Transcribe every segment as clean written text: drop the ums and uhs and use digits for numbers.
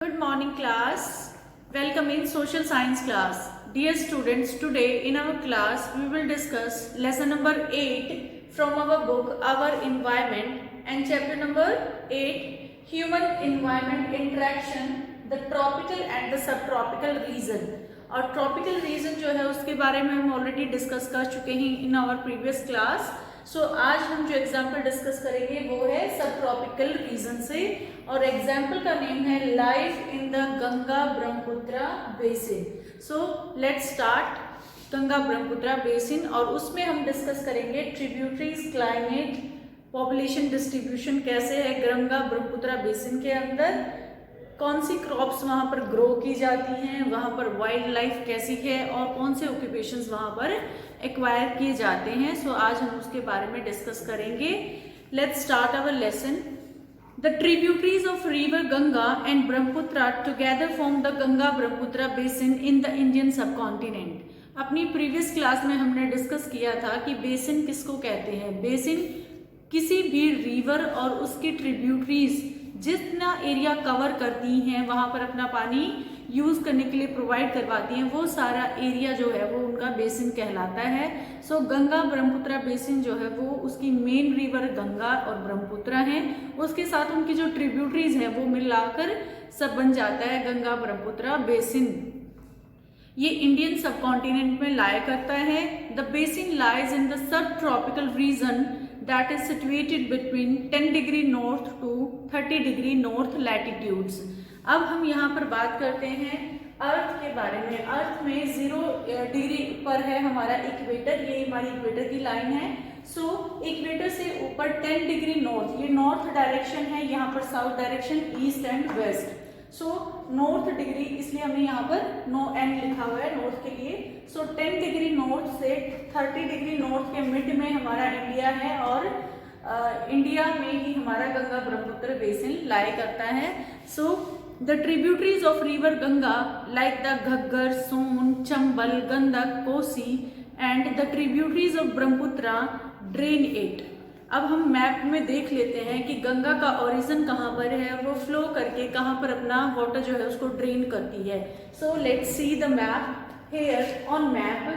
Good morning class. Welcome in social science class. Dear students, today in our class we will discuss lesson number 8 from our book Our Environment and chapter number 8 Human Environment Interaction, the Tropical and the Subtropical Region. और tropical region जो है उसके बारे में हम already discuss कर चुके हैं इन आवर प्रीवियस क्लास. सो आज हम जो एग्जाम्पल डिस्कस करेंगे वो है सब ट्रॉपिकल रीजन से और एग्जाम्पल का नेम है life in the Ganga Brahmaputra basin. So let's start. Ganga Brahmaputra basin और उसमें हम डिस्कस करेंगे ट्रिब्यूटरीज, क्लाइमेट, पॉपुलेशन डिस्ट्रीब्यूशन कैसे है गंगा ब्रह्मपुत्र बेसिन के अंदर, कौन सी क्रॉप्स वहाँ पर ग्रो की जाती हैं, वहाँ पर वाइल्ड लाइफ कैसी है और कौन से ऑक्यूपेशंस वहाँ पर एक्वायर किए जाते हैं. सो आज हम उसके बारे में डिस्कस करेंगे. Let's start our lesson. The tributaries of river Ganga and Brahmaputra together form the Ganga Brahmaputra basin in the Indian subcontinent. अपनी प्रीवियस क्लास में हमने डिस्कस किया था कि बेसिन किसको कहते हैं. बेसिन किसी भी रिवर और उसकी ट्रिब्यूटरीज जितना एरिया कवर करती हैं वहाँ पर अपना पानी यूज़ करने के लिए प्रोवाइड करवाती हैं, वो सारा एरिया जो है वो उनका बेसिन कहलाता है. सो गंगा ब्रह्मपुत्र बेसिन जो है वो उसकी मेन रिवर गंगा और ब्रह्मपुत्र हैं, उसके साथ उनकी जो ट्रिब्यूटरीज हैं वो मिलाकर सब बन जाता है गंगा ब्रह्मपुत्र बेसिन. ये इंडियन सब कॉन्टिनेंट में लाया करता है. The basin lies in the sub tropical region that is situated between 10 degree north to 30 degree north latitudes. अब हम यहाँ पर बात करते हैं अर्थ के बारे में. अर्थ में 0 डिग्री पर है हमारा इक्वेटर, ये हमारी इक्वेटर की लाइन है. सो इक्वेटर से ऊपर 10 डिग्री नॉर्थ, ये नॉर्थ डायरेक्शन है, यहाँ पर south direction east and west. So north degree इसलिए हमने यहाँ पर नो एन लिखा हुआ है नॉर्थ के लिए. सो 10 डिग्री नॉर्थ से 30 डिग्री नॉर्थ के मिड में हमारा इंडिया है और इंडिया में ही हमारा गंगा ब्रह्मपुत्र बेसिन लाई करता है. So the tributaries of river Ganga like the Ghaggar, Son, Chambal, Gandak, Kosi and the tributaries of Brahmaputra drain it. अब हम मैप में देख लेते हैं कि गंगा का ओरिजिन कहाँ पर है, वो फ्लो करके कहाँ पर अपना वाटर जो है उसको ड्रेन करती है. So let's see the map here on map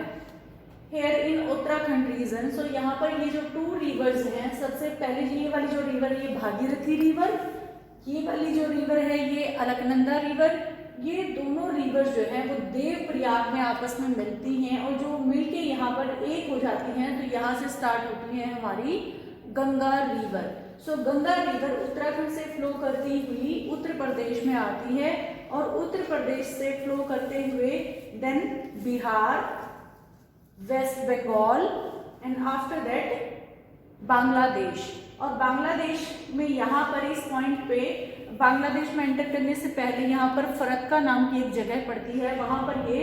here in Uttarakhand region. So यहाँ पर ये जो 2 रिवर्स हैं, सबसे पहले ये वाली जो रिवर है ये भागीरथी रिवर, ये वाली जो रिवर है ये अलकनंदा रिवर. ये दोनों रिवर जो है वो देवप्रयाग में आपस में मिलती हैं और जो मिलके यहाँ पर एक हो जाती हैं तो यहाँ से स्टार्ट होती है हमारी गंगा रिवर. सो गंगा रिवर उत्तराखंड से फ्लो करती हुई उत्तर प्रदेश में आती है और उत्तर प्रदेश से फ्लो करते हुए then Bihar, West Bengal and after that Bangladesh. और बांग्लादेश में यहाँ पर इस पॉइंट पे बांग्लादेश में एंटर करने से पहले यहाँ पर फरक्का नाम की एक जगह पड़ती है, वहाँ पर ये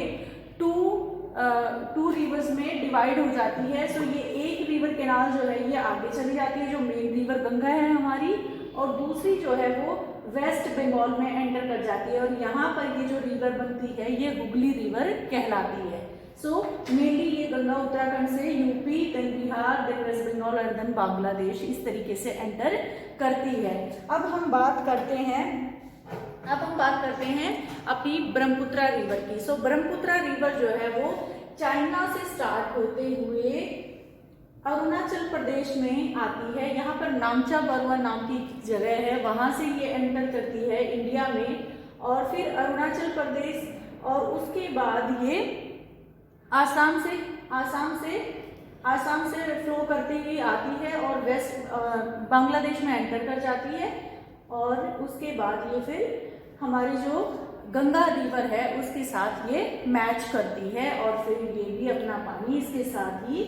टू रिवर्स में डिवाइड हो जाती है. सो ये एक रिवर कैनाल जो है ये आगे चली जाती है जो मेन रिवर गंगा है हमारी, और दूसरी जो है वो वेस्ट बंगाल में एंटर कर जाती है और यहाँ पर ये जो रिवर बनती है ये हुगली रिवर कहलाती है. सो मेनली ये गंगा उत्तराखंड से UP, then Bihar, then West Bengal और देन बांग्लादेश इस तरीके से एंटर करती है. अब हम बात करते हैं अपनी ब्रह्मपुत्र रिवर की. सो ब्रह्मपुत्र रिवर जो है वो चाइना से स्टार्ट होते हुए अरुणाचल प्रदेश में आती है. यहाँ पर नामचा बरुआ नाम की जगह है, वहाँ से ये एंटर करती है इंडिया में और फिर अरुणाचल प्रदेश और उसके बाद ये आसाम से फ्लो करती हुई आती है और वेस्ट बांग्लादेश में एंटर कर जाती है और उसके बाद ये फिर हमारी जो गंगा रिवर है उसके साथ ये मैच करती है और फिर ये भी अपना पानी इसके साथ ही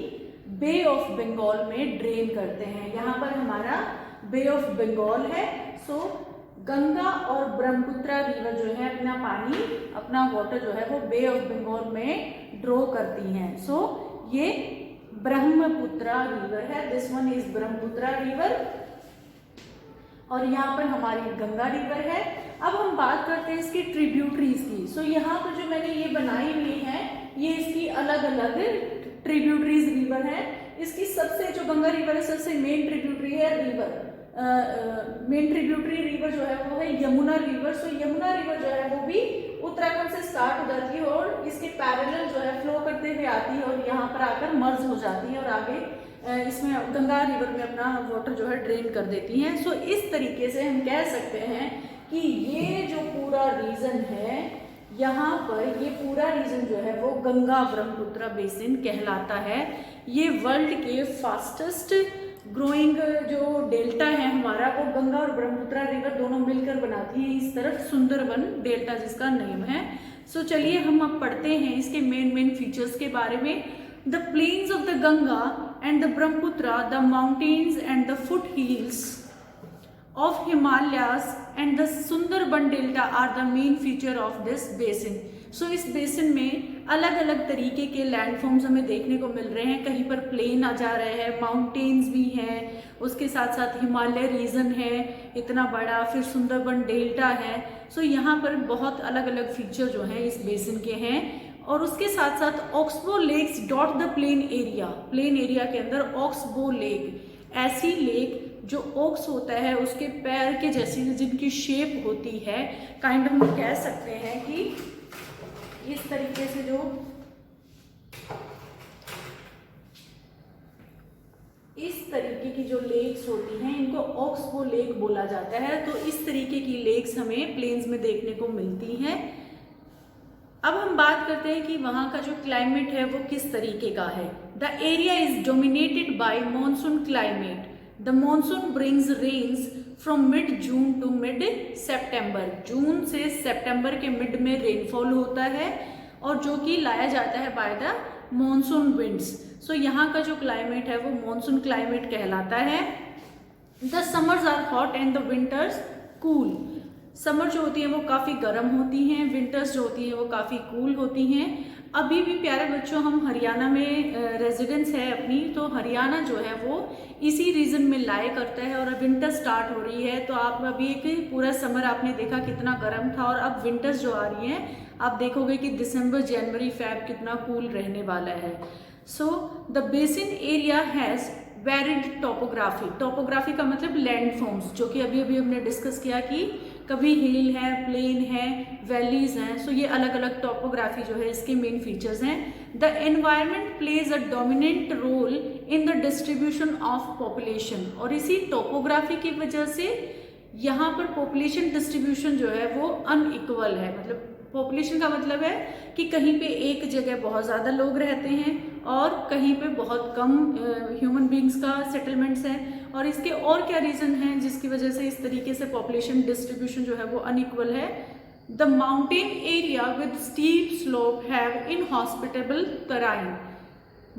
बे ऑफ बंगाल में ड्रेन करते हैं. यहाँ पर हमारा बे ऑफ बंगाल है. सो गंगा और ब्रह्मपुत्र रिवर जो है अपना पानी, अपना वाटर जो है वो बे ऑफ बंगाल में ड्रॉ करती हैं. सो ये ब्रह्मपुत्र रिवर है, this one is Brahmaputra river और यहाँ पर हमारी गंगा रिवर है. अब हम बात करते हैं इसकी ट्रिब्यूटरीज की. सो यहाँ पर जो मैंने ये बनाई हुई है ये इसकी अलग अलग ट्रिब्यूटरीज रिवर है. इसकी सबसे जो गंगा रिवर है सबसे मेन ट्रिब्यूटरी है रिवर मेन ट्रिब्यूटरी रिवर जो है वो है यमुना रिवर। सो यमुना रिवर जो है पैरेलल जो है फ्लो करते हुए आती है और यहाँ पर आकर मर्ज हो जाती है और आगे इसमें गंगा रिवर में अपना वाटर जो है ड्रेन कर देती हैं। सो इस तरीके से हम कह सकते हैं कि ये जो पूरा रीजन है, यहाँ पर ये पूरा रीजन जो है वो गंगा ब्रह्मपुत्र बेसिन कहलाता है। ये वर्ल्ड के फास्टेस्ट ग्रोइंग जो डेल्टा है हमारा, वो गंगा और ब्रह्मपुत्र रिवर दोनों मिलकर बनाती है इस तरफ सुंदरबन डेल्टा जिसका नेम है। सो चलिए हम अब पढ़ते हैं इसके मेन फीचर्स के बारे में। The plains of the Ganga and the Brahmaputra, the mountains and the foot hills of Himalayas and the Sundarban Delta are the main feature of this basin. So इस बेसिन में अलग अलग तरीके के लैंडफॉर्म्स हमें देखने को मिल रहे हैं। कहीं पर प्लेन आ जा रहे हैं, माउंटेन्स भी हैं, उसके साथ साथ हिमालय रीजन है इतना बड़ा, फिर सुंदरबन डेल्टा है। सो यहाँ पर बहुत अलग अलग फीचर जो हैं इस बेसिन के हैं। और उसके साथ साथ oxbow lakes dot the plain area के अंदर ऑक्सबो लेक, ऐसी लेक जो ओक्स होता है उसके पैर के जैसी जिनकी शेप होती है, काइंड हम कह सकते हैं कि इस तरीके से जो इस तरीके की जो लेक्स होती हैं इनको ऑक्सबो लेक बोला जाता है। तो इस तरीके की लेक्स हमें प्लेन्स में देखने को मिलती हैं। अब हम बात करते हैं कि वहाँ का जो क्लाइमेट है वो किस तरीके का है। The area is dominated by monsoon climate. The monsoon brings rains from mid June to mid September. जून से सितंबर के मिड में रेनफॉल होता है और जो कि लाया जाता है बाय द मॉनसून विंड्स। सो यहाँ का जो क्लाइमेट है वो मॉनसून क्लाइमेट कहलाता है। The summers are hot and the winters cool. Summer जो होती है वो काफ़ी गर्म होती हैं, विंटर्स जो होती है वो काफ़ी कूल होती हैं। अभी भी प्यारे बच्चों हम हरियाणा में रेजिडेंस है अपनी, तो हरियाणा जो है वो इसी रीजन में लाए करता है और अब विंटर स्टार्ट हो रही है। तो आप अभी एक पूरा समर आपने देखा कितना गर्म था और अब विंटर्स जो आ रही हैं आप देखोगे कि दिसंबर, जनवरी, फेब कितना कूल रहने वाला है। So the basin area has varied topography का मतलब लैंडफॉर्म्स, जो कि अभी हमने डिस्कस किया कि कभी हिल है, प्लेन है, वैलीज हैं। सो ये अलग अलग टोपोग्राफी जो है इसके मेन फीचर्स हैं। The environment plays a dominant role in the distribution of population. और इसी टोपोग्राफी की वजह से यहाँ पर पॉपुलेशन डिस्ट्रीब्यूशन जो है वो अनइक्वल है। मतलब पॉपुलेशन का मतलब है कि कहीं पे एक जगह बहुत ज़्यादा लोग रहते हैं और कहीं पे बहुत कम ह्यूमन बींग्स का सेटलमेंट्स हैं। और इसके और क्या रीज़न हैं जिसकी वजह से इस तरीके से पॉपुलेशन डिस्ट्रीब्यूशन जो है वो अनइक्वल है। The mountain area with steep slope have inhospitable terrain.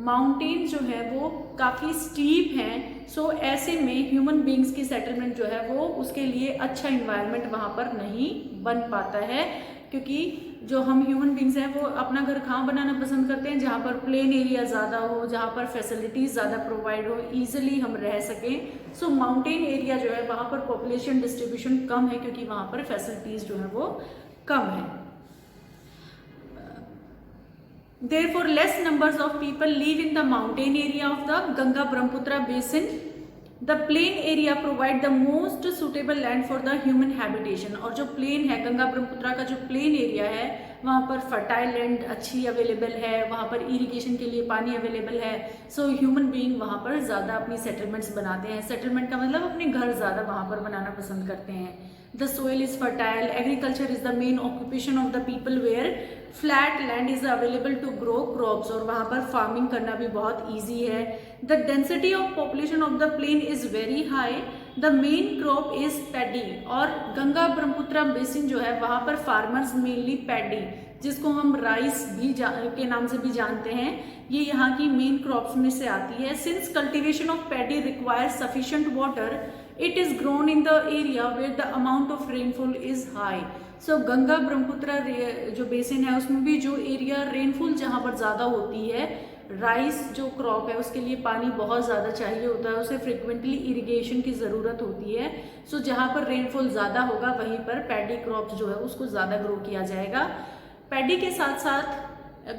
Mountain जो है वो काफ़ी स्टीप हैं। सो ऐसे में ह्यूमन बींग्स की सेटलमेंट जो है वो उसके लिए अच्छा इन्वायरमेंट वहाँ पर नहीं बन पाता है, क्योंकि जो हम ह्यूमन बींग्स हैं वो अपना घर कहाँ बनाना पसंद करते हैं, जहाँ पर प्लेन एरिया ज़्यादा हो, जहाँ पर फैसिलिटीज़ ज़्यादा प्रोवाइड हो, ईजिली हम रह सकें। सो माउंटेन एरिया जो है वहाँ पर पॉपुलेशन डिस्ट्रीब्यूशन कम है क्योंकि वहाँ पर फैसिलिटीज़ जो है वो कम है। Therefore, less numbers of people live in the mountain area of the Ganga Brahmaputra basin. The plain area provide the most suitable land for the human habitation. और जो प्लेन है, गंगा ब्रह्मपुत्रा का जो प्लेन एरिया है वहाँ पर फर्टाइल लैंड अच्छी available है, वहाँ पर इरिगेशन के लिए पानी अवेलेबल है। सो ह्यूमन बीइंग वहाँ पर ज़्यादा अपनी सेटलमेंट्स बनाते हैं। सेटलमेंट का मतलब अपने घर ज़्यादा वहाँ पर बनाना पसंद करते हैं। The soil is fertile. Agriculture is the main occupation of the people where flat land is available to grow crops. और वहाँ पर farming करना भी बहुत easy है। The density of population of the plain is very high. The main crop is paddy. और Ganga Brahmaputra basin जो है वहाँ पर farmers mainly paddy, जिसको हम राइस भी के नाम से भी जानते हैं, ये यहाँ की मेन क्रॉप्स में से आती है। Since cultivation of paddy requires sufficient water, it is grown in the area where the amount of rainfall is high. So Ganga Brahmaputra जो बेसिन है उसमें भी जो एरिया रेनफॉल जहाँ पर ज़्यादा होती है, राइस जो क्रॉप है उसके लिए पानी बहुत ज़्यादा चाहिए होता है, उसे फ्रिक्वेंटली इरिगेशन की ज़रूरत होती है। सो जहाँ पर रेनफॉल ज़्यादा होगा वहीं पर पैडी क्रॉप्स जो है उसको ज़्यादा ग्रो किया जाएगा। पैडी के साथ साथ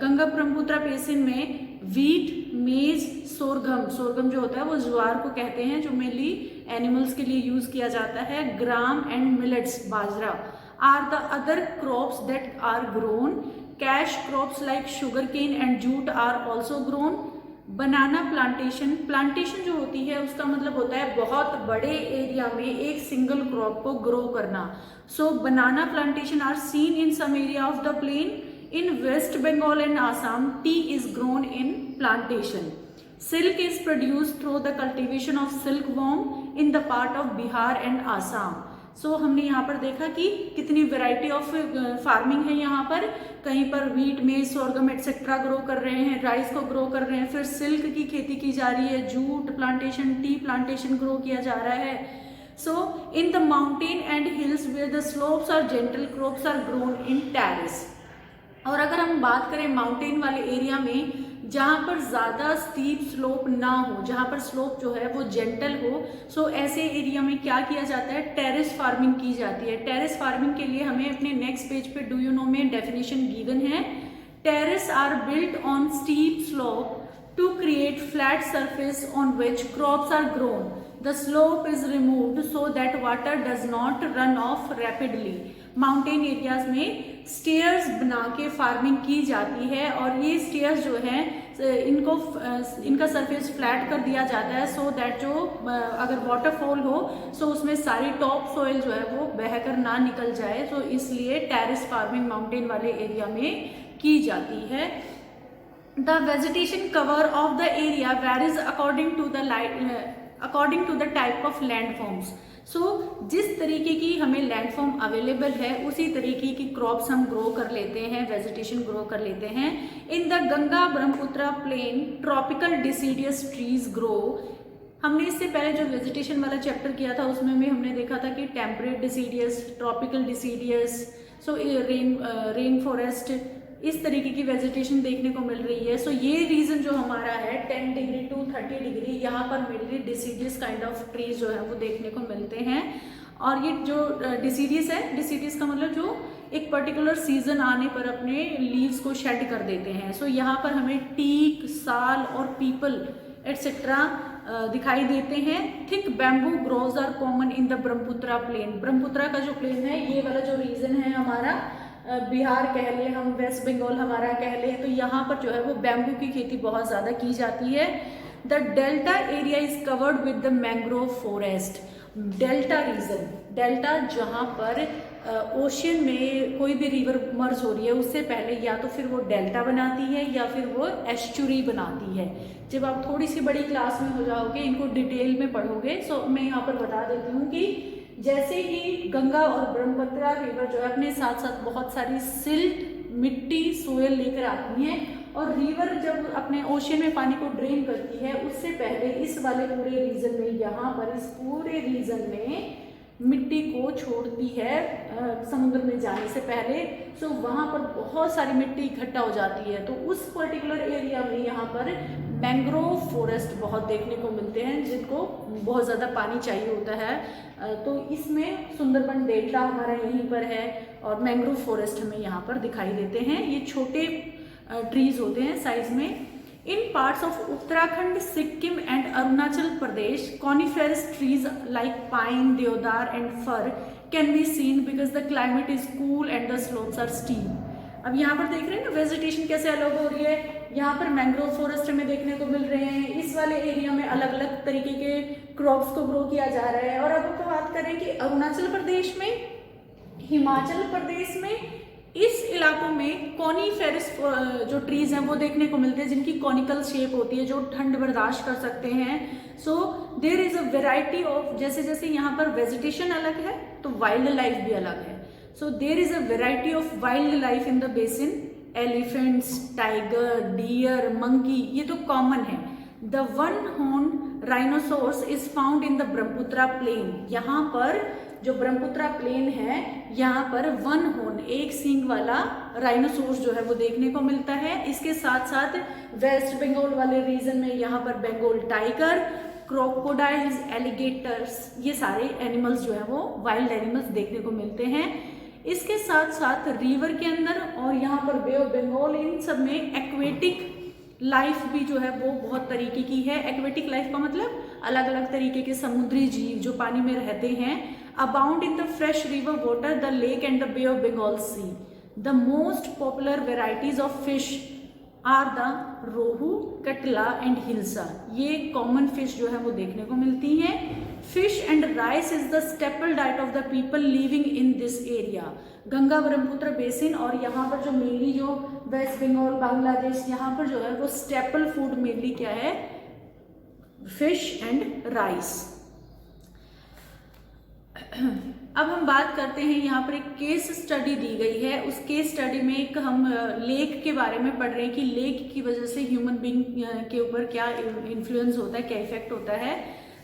गंगा ब्रह्मपुत्रा बेसिन में वीट, मेज, सोरगम जो होता है वो ज्वार को कहते हैं, जो मेनली एनिमल्स के लिए यूज किया जाता है। Gram and millets, bajra are the other crops that are grown. Cash crops like sugarcane and jute are also grown. Banana plantation, plantation जो होती है उसका मतलब होता है बहुत बड़े एरिया में एक सिंगल क्रॉप को ग्रो करना. So banana plantation are seen in some area of the plain. In West Bengal and Assam tea is grown in plantation. Silk is produced through the cultivation of silk worm in the part of Bihar and Assam. So हमने यहाँ पर देखा कि कितनी variety of farming है. यहाँ पर कहीं पर वीट में सोरगम एटसेट्रा ग्रो कर रहे हैं, राइस को ग्रो कर रहे हैं, फिर सिल्क की खेती की जा रही है, jute plantation, tea plantation grow किया जा रहा है. So in the mountain and hills where the slopes are gentle crops are grown in terrace. और अगर हम बात करें माउंटेन वाले एरिया में जहाँ पर ज़्यादा स्टीप स्लोप ना हो, जहाँ पर स्लोप जो है वो जेंटल हो, सो ऐसे एरिया में क्या किया जाता है, टेरेस फार्मिंग की जाती है. टेरेस फार्मिंग के लिए हमें अपने नेक्स्ट पेज पे डू यू नो में डेफिनेशन गिवन है. Terrace are built on steep slope to create flat surface on which crops are grown. The slope is removed so that water does not run off rapidly. Mountain areas में stairs बना के farming की जाती है और ये stairs जो हैं इनका सरफेस फ्लैट कर दिया जाता है सो दैट जो अगर वाटरफॉल हो सो उसमें सारी टॉप सॉइल जो है वो बहकर ना निकल जाए. तो इसलिए टेरेस फार्मिंग माउंटेन वाले एरिया में की जाती है. The vegetation cover of the area varies according to the type of landforms. So जिस तरीके की हमें लैंडफॉर्म अवेलेबल है उसी तरीके की क्रॉप्स हम ग्रो कर लेते हैं, वेजिटेशन ग्रो कर लेते हैं. In the Ganga Brahmaputra plain tropical deciduous trees grow. हमने इससे पहले जो वेजिटेशन वाला चैप्टर किया था उसमें भी हमने देखा था कि टेम्परेट डिसीडियस, ट्रॉपिकल डिसीडियस, सो रेन फॉरेस्ट, इस तरीके की वेजिटेशन देखने को मिल रही है. सो ये रीजन जो हमारा है 10 डिग्री टू 30 डिग्री यहाँ पर mainly deciduous kind of trees जो है वो देखने को मिलते हैं. और ये जो डिसीडियस है, डिसीडियस का मतलब जो एक पर्टिकुलर सीजन आने पर अपने लीव्स को शेड कर देते हैं. सो यहाँ पर हमें टीक, साल और पीपल एटसेट्रा दिखाई देते हैं. Thick bamboo grows are common in the Brahmaputra plain. Brahmaputra का जो प्लेन है ये वाला जो रीजन है हमारा बिहार कह ले, हम वेस्ट बंगाल हमारा कह ले, तो यहाँ पर जो है वो बैम्बू की खेती बहुत ज़्यादा की जाती है. The delta area is covered with the mangrove forest. Delta region, delta जहाँ पर ओशियन में कोई भी रिवर मर्ज हो रही है उससे पहले या तो फिर वो डेल्टा बनाती है या फिर वो एस्चुरी बनाती है. जब आप थोड़ी सी बड़ी क्लास में हो जाओगे, इनको डिटेल में पढ़ोगे, सो मैं यहाँ पर बता देती हूँ कि जैसे ही गंगा और ब्रह्मपुत्रा रिवर जो है अपने साथ साथ बहुत सारी सिल्ट, मिट्टी, सोयल लेकर आती हैं और रिवर जब अपने ओशियन में पानी को ड्रेन करती है उससे पहले इस वाले पूरे रीजन में, यहाँ पर इस पूरे रीजन में मिट्टी को छोड़ती है समुद्र में जाने से पहले. सो वहाँ पर बहुत सारी मिट्टी इकट्ठा हो जाती है. तो उस पर्टिकुलर एरिया में यहाँ पर मैंग्रोव फॉरेस्ट बहुत देखने को मिलते हैं जिनको बहुत ज़्यादा पानी चाहिए होता है. तो इसमें सुंदरबन डेल्टा हमारा यहीं पर है और मैंग्रोव फॉरेस्ट हमें यहाँ पर दिखाई देते हैं. ये छोटे ट्रीज होते हैं साइज में. In parts of Uttarakhand, Sikkim and Arunachal Pradesh, coniferous trees like pine, deodar and fir can be seen because the climate is cool and the slopes are steep. अब यहाँ पर देख रहे हैं ना वेजिटेशन कैसे अलग हो रही है. यहाँ पर मैंग्रोव फॉरेस्ट हमें देखने को मिल रहे हैं. इस वाले एरिया में अलग अलग तरीके के क्रॉप्स को ग्रो किया जा रहा है. और अब हम बात करें कि अरुणाचल प्रदेश में, हिमाचल प्रदेश में, इस इलाकों में कॉनीफेरस जो ट्रीज हैं वो देखने को मिलते हैं जिनकी कॉनिकल शेप होती है, जो ठंड बर्दाश्त कर सकते हैं. So there is a variety of, जैसे जैसे यहाँ पर वेजिटेशन अलग है तो वाइल्ड लाइफ भी अलग है. So there is a variety of wild life in the basin. Elephants, tiger, deer, monkey, ये तो कॉमन है. The one horn rhinoceros is found in the Brahmaputra plain. यहाँ पर जो ब्रह्मपुत्रा प्लेन है यहाँ पर वन हॉर्न, एक सींग वाला राइनोसोर्स जो है वो देखने को मिलता है. इसके साथ साथ वेस्ट बंगाल वाले रीजन में यहाँ पर बंगाल टाइगर, क्रोकोडाइल्स, एलिगेटर्स, ये सारे एनिमल्स जो है वो वाइल्ड एनिमल्स देखने को मिलते हैं. इसके साथ साथ रिवर के अंदर और यहाँ पर बे ऑफ बंगाल, इन सब में एक्वेटिक लाइफ भी जो है वो बहुत तरीके की है. एक्वेटिक लाइफ का मतलब अलग अलग तरीके के समुद्री जीव जो पानी में रहते हैं. abound in the fresh river water, the lake and the Bay of Bengal sea. The most popular varieties of fish are the rohu, catla and hilsa. ये कॉमन फिश जो है वो देखने को मिलती हैं. Fish and rice is the staple diet of the people living in this area. Ganga Brahmaputra basin और यहाँ पर जो मेनली जो वेस्ट बंगाल, बांग्लादेश, यहाँ पर जो है वो स्टेपल फूड मेनली क्या है, फिश एंड राइस. अब हम बात करते हैं, यहाँ पर एक केस स्टडी दी गई है. उस केस स्टडी में एक हम लेक के बारे में पढ़ रहे हैं कि लेक की वजह से ह्यूमन बीइंग के ऊपर क्या इन्फ्लुएंस होता है, क्या इफेक्ट होता है.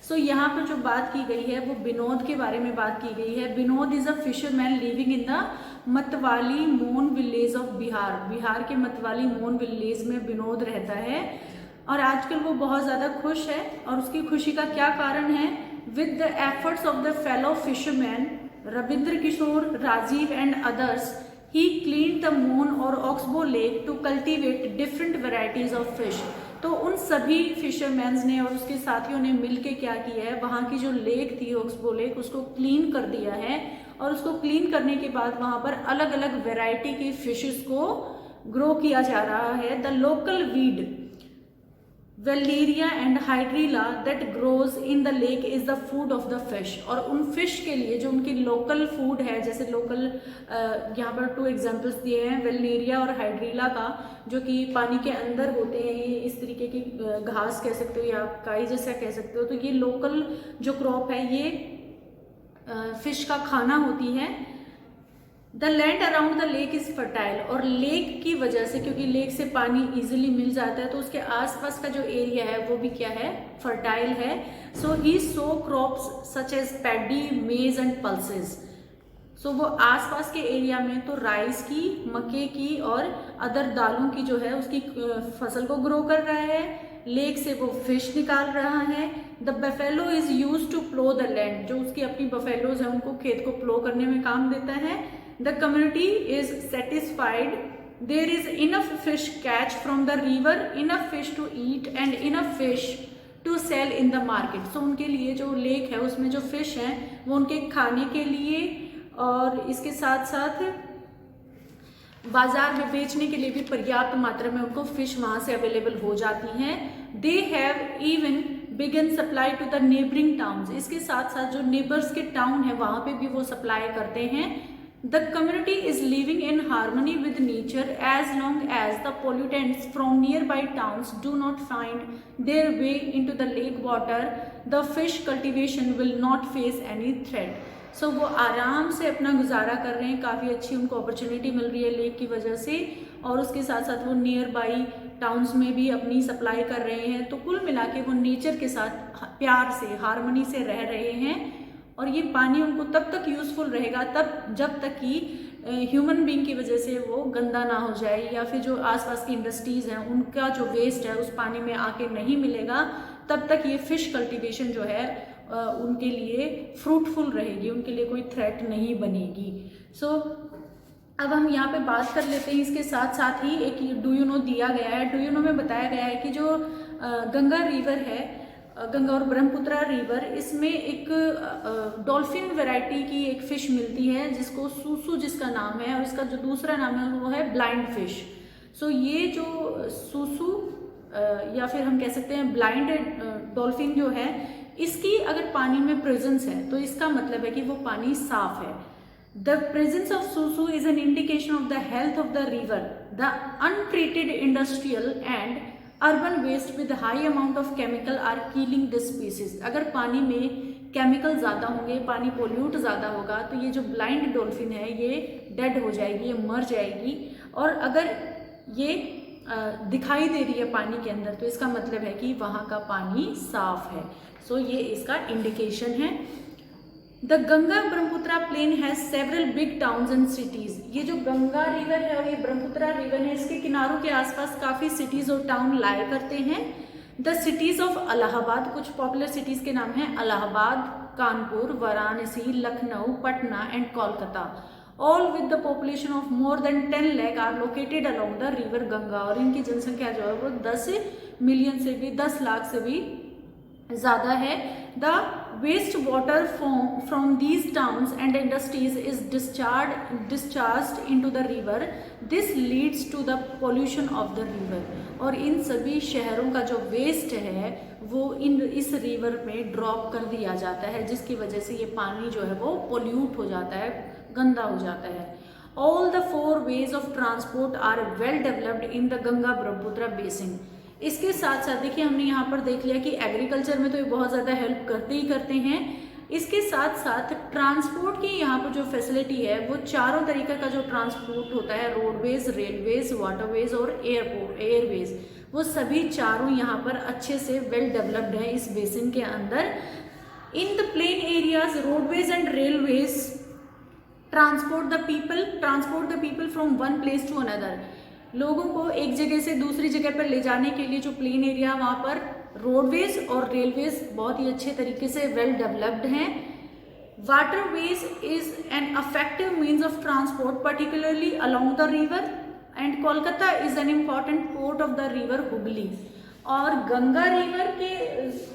सो यहाँ पर जो बात की गई है वो विनोद के बारे में बात की गई है. Vinod is a fisherman living in the Matwali Mon village of Bihar. Bihar के मतवाली मोन विलेज में विनोद रहता है और आजकल वो बहुत ज़्यादा खुश है. और उसकी खुशी का क्या कारण है? With the efforts of the fellow fishermen Rabindra Kishore, Rajiv and others, he cleaned the Mon और Oxbow Lake to cultivate different varieties of fish. तो उन सभी फिशरमैन्स ने और उसके साथियों ने मिलके क्या किया है, वहाँ की जो लेक थी ऑक्सबो लेक, उसको क्लीन कर दिया है. और उसको क्लीन करने के बाद वहाँ पर अलग अलग वेराइटी की फिशेस को ग्रो किया जा रहा है. The local weed valeria and hydrilla that grows in the lake is the food of the fish. और उन फिश के लिए जो उनकी लोकल फूड है, जैसे लोकल यहाँ पर 2 एग्जांपल्स दिए हैं वेलेरिया और हाइड्रीला का, जो कि पानी के अंदर होते हैं. ये इस तरीके की घास कह सकते हो या काई जैसा कह सकते हो. तो ये लोकल जो क्रॉप है ये फिश का खाना होती है. The land around the lake is fertile. और लेक की वजह से, क्योंकि लेक से पानी इजीली मिल जाता है, तो उसके आसपास का जो एरिया है वो भी क्या है, फर्टाइल है. So he sow crops such as paddy, maize and pulses. So वो आसपास के एरिया में तो राइस की, मक्के की और अदर दालों की जो है उसकी फसल को ग्रो कर रहा है. लेक से वो फिश निकाल रहा है. The buffalo is use to plough the land. जो उसकी अपनी बफेलोज है उनको खेत को प्लो करने में काम देता है. The community is satisfied. There is enough fish catch from the river, enough fish to eat and enough fish to sell in the market. So उनके लिए जो लेक है उसमें जो फिश हैं वो उनके खाने के लिए और इसके साथ साथ बाजार में बेचने के लिए भी पर्याप्त मात्रा में उनको फिश वहाँ से अवेलेबल हो जाती हैं. They have even begun supply to the neighboring towns. इसके साथ साथ जो नेबर्स के टाउन है वहाँ पे भी वो सप्लाई करते हैं. The community is living in harmony with nature as long as the pollutants from nearby towns do not find their way into the lake water. The fish cultivation will not face any threat. So वो आराम से अपना गुजारा कर रहे हैं. काफ़ी अच्छी उनको अपॉर्चुनिटी मिल रही है लेक की वजह से. और उसके साथ साथ वो नियर बाई टाउन्स में भी अपनी सप्लाई कर रहे हैं. तो कुल मिला के वो नेचर के साथ प्यार से, हारमोनी से रह रहे हैं. और ये पानी उनको तब तक यूज़फुल रहेगा तब जब तक कि ह्यूमन बीइंग की वजह से वो गंदा ना हो जाए, या फिर जो आसपास की इंडस्ट्रीज़ हैं उनका जो वेस्ट है उस पानी में आके नहीं मिलेगा. तब तक ये फिश कल्टीवेशन जो है उनके लिए फ्रूटफुल रहेगी, उनके लिए कोई थ्रेट नहीं बनेगी. सो अब हम यहाँ पे बात कर लेते हैं. इसके साथ साथ ही एक डू यू नो दिया गया है. डू यू नो में बताया गया है कि जो गंगा रिवर है, गंगा और ब्रह्मपुत्रा रिवर, इसमें एक डॉल्फिन वैरायटी की एक फिश मिलती है जिसको सूसू जिसका नाम है, और इसका जो दूसरा नाम है वो है ब्लाइंड फिश. सो ये जो सूसू या फिर हम कह सकते हैं ब्लाइंड डॉल्फिन जो है, इसकी अगर पानी में प्रेजेंस है तो इसका मतलब है कि वो पानी साफ है. The presence of susu is an indication of the health of the river. The untreated industrial and urban waste with high amount of chemical are killing this species. अगर पानी में केमिकल ज़्यादा होंगे, पानी पोल्यूट ज़्यादा होगा, तो ये जो ब्लाइंड डॉल्फिन है ये डेड हो जाएगी, ये मर जाएगी. और अगर ये दिखाई दे रही है पानी के अंदर तो इसका मतलब है कि वहाँ का पानी साफ है. सो ये इसका इंडिकेशन है. The Ganga Brahmaputra plain has several big towns and cities. ये जो गंगा रिवर है और ये ब्रह्मपुत्रा रिवर है, इसके किनारों के आसपास काफ़ी सिटीज़ और टाउन लाया करते हैं. द सिटीज़ ऑफ इलाहाबाद, कुछ पॉपुलर सिटीज़ के नाम हैं Allahabad, Kanpur, Varanasi, Lucknow, Patna and Kolkata. All with the population of more than 10 lakh are located along the river Ganga. और इनकी जनसंख्या जो है वो 10 मिलियन से भी, 10 लाख से भी ज़्यादा है. The waste water from these towns and industries is discharged into the river. This leads to the pollution of the river. और इन सभी शहरों का जो वेस्ट है वो इस रिवर में ड्रॉप कर दिया जाता है, जिसकी वजह से ये पानी जो है वो पोल्यूट हो जाता है, गंदा हो जाता है. All the 4 ways of transport are well developed in the Ganga Brahmaputra basin. इसके साथ साथ देखिए हमने यहाँ पर देख लिया कि एग्रीकल्चर में तो ये बहुत ज़्यादा हेल्प करते ही करते हैं. इसके साथ साथ ट्रांसपोर्ट की यहाँ पर जो फैसिलिटी है वो चारों तरीके का जो ट्रांसपोर्ट होता है, रोडवेज, रेलवेज, वाटरवेज और एयरवेज, वो सभी चारों यहाँ पर अच्छे से वेल डेवलप्ड है इस बेसिन के अंदर. In the plain areas roadways and railways transport the people from one place to another. लोगों को एक जगह से दूसरी जगह पर ले जाने के लिए जो प्लेन एरिया वहाँ पर रोडवेज और रेलवेज बहुत ही अच्छे तरीके से वेल डेवलप्ड हैं. Waterways is an effective means of transport particularly along the river and Kolkata is an important port of the river Hooghly. और गंगा रिवर के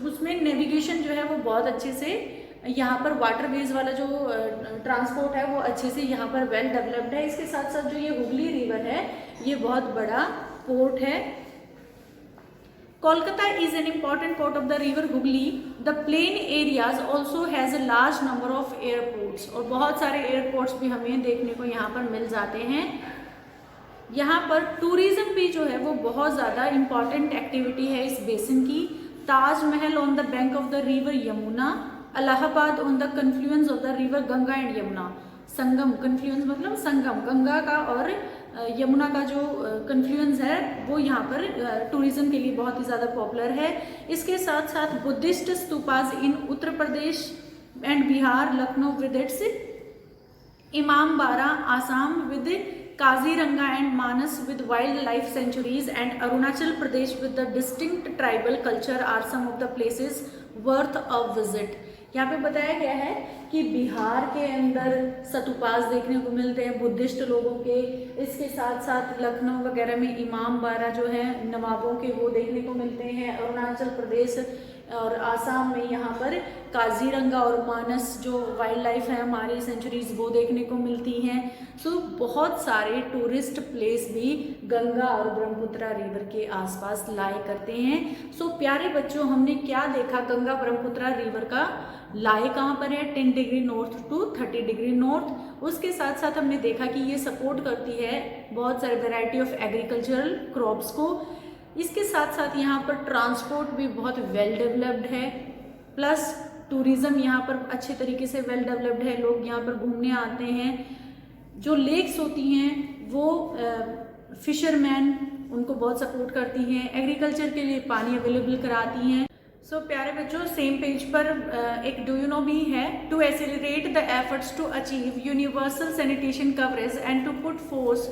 उसमें नेविगेशन जो है वो बहुत अच्छे से यहाँ पर वाटरवेज वाला जो ट्रांसपोर्ट है वो अच्छे से यहाँ पर वेल डेवलप्ड है. इसके साथ साथ जो ये हुगली रिवर है ये बहुत बड़ा पोर्ट है. Kolkata is an important port of the river Hooghly. The plain areas also has a large number of airports. और बहुत सारे एयरपोर्ट्स भी हमें देखने को यहाँ पर मिल जाते हैं. यहाँ पर टूरिज्म भी जो है वो बहुत ज़्यादा इम्पॉर्टेंट एक्टिविटी है इस बेसिन की. Taj Mahal on the bank of the river Yamuna, Allahabad on the confluence of the river Ganga and Yamuna. Sangam, confluence मतलब संगम, गंगा का और यमुना का जो कन्फ्लुएंस है वो यहाँ पर टूरिज्म के लिए बहुत ही ज़्यादा पॉपुलर है. इसके साथ साथ Buddhist stupas in Uttar Pradesh and Bihar, Lucknow with its Imambara, Assam with Kaziranga and Manas with wild life sanctuaries and Arunachal Pradesh with the distinct tribal culture are some of the places worth a visit. यहाँ पे बताया गया है कि बिहार के अंदर स्तूपास देखने को मिलते हैं बुद्धिस्ट लोगों के. इसके साथ साथ लखनऊ वगैरह में इमामबाड़ा जो है नवाबों के वो देखने को मिलते हैं. अरुणाचल प्रदेश और आसाम में यहाँ पर काजीरंगा और मानस जो वाइल्ड लाइफ है हमारी सेंचुरीज वो देखने को मिलती हैं. सो बहुत सारे टूरिस्ट प्लेस भी गंगा और ब्रह्मपुत्रा रिवर के आसपास लाई करते हैं. सो प्यारे बच्चों, हमने क्या देखा, गंगा ब्रह्मपुत्रा रिवर का लाई कहाँ पर है, 10 degree north to 30 degree north. उसके साथ साथ हमने देखा कि ये सपोर्ट करती है बहुत सारे वेराइटी ऑफ एग्रीकल्चरल क्रॉप्स को. इसके साथ साथ यहाँ पर ट्रांसपोर्ट भी बहुत वेल डेवलप्ड है, प्लस टूरिज़्म यहाँ पर अच्छे तरीके से वेल डेवलप्ड है. लोग यहाँ पर घूमने आते हैं. जो लेक्स होती हैं वो फिशरमैन उनको बहुत सपोर्ट करती हैं, एग्रीकल्चर के लिए पानी अवेलेबल कराती हैं. सो प्यारे बच्चों, सेम पेज पर एक डू यू नो भी है. To accelerate the efforts to achieve universal sanitation coverage and to put force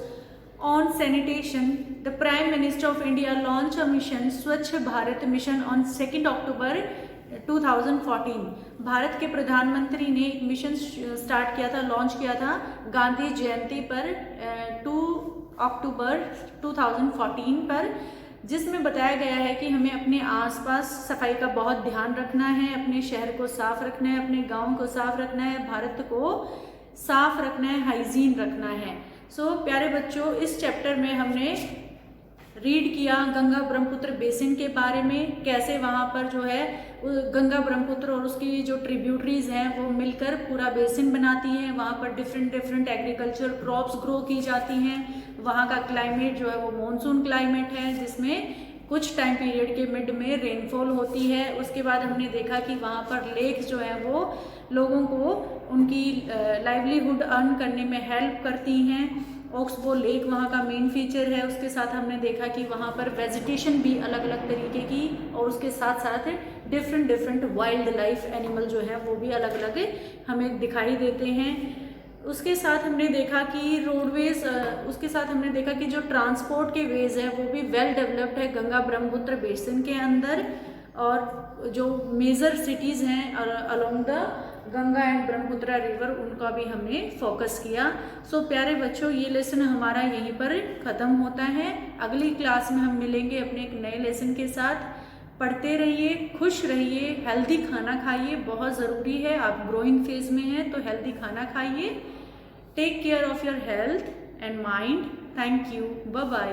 on sanitation, the Prime Minister of India launched a mission, स्वच्छ भारत मिशन, on 2 अक्टूबर 2014. भारत के प्रधानमंत्री ने एक मिशन स्टार्ट किया था, लॉन्च किया था गांधी जयंती पर 2 अक्टूबर 2014 पर, जिसमें बताया गया है कि हमें अपने आसपास सफाई का बहुत ध्यान रखना है, अपने शहर को साफ रखना है, अपने गाँव को साफ रखना है, भारत को साफ रखना है, हाइजीन रखना है. सो प्यारे बच्चों, इस चैप्टर में हमने रीड किया गंगा ब्रह्मपुत्र बेसिन के बारे में, कैसे वहाँ पर जो है गंगा ब्रह्मपुत्र और उसकी जो ट्रिब्यूटरीज हैं वो मिलकर पूरा बेसिन बनाती हैं. वहाँ पर डिफरेंट एग्रीकल्चर क्रॉप्स ग्रो की जाती हैं. वहाँ का क्लाइमेट जो है वो मॉनसून क्लाइमेट है, जिसमें कुछ टाइम पीरियड के मिड में रेनफॉल होती है. उसके बाद हमने देखा कि वहाँ पर लेक्स जो है वो लोगों को उनकी लाइवलीहुड अर्न करने में हेल्प करती हैं. ऑक्सबो लेक वहाँ का मेन फीचर है. उसके साथ हमने देखा कि वहाँ पर वेजिटेशन भी अलग अलग तरीके की, और उसके साथ साथ डिफरेंट वाइल्ड लाइफ एनिमल जो है वो भी अलग अलग हमें दिखाई देते हैं. उसके साथ हमने देखा कि रोडवेज, उसके साथ हमने देखा कि जो ट्रांसपोर्ट के वेज है वो भी वेल डेवलप्ड है गंगा ब्रह्मपुत्र बेसिन के अंदर. और जो मेजर सिटीज़ हैं along the Ganga and Brahmaputra river उनका भी हमने फोकस किया. सो प्यारे बच्चों, ये लेसन हमारा यहीं पर ख़त्म होता है. अगली क्लास में हम मिलेंगे अपने एक नए लेसन के साथ. पढ़ते रहिए, खुश रहिए, हेल्दी खाना खाइए, बहुत ज़रूरी है। आप ग्रोइंग फेज में हैं तो हेल्दी खाना खाइए। Take care of your health and mind. Thank you, bye bye.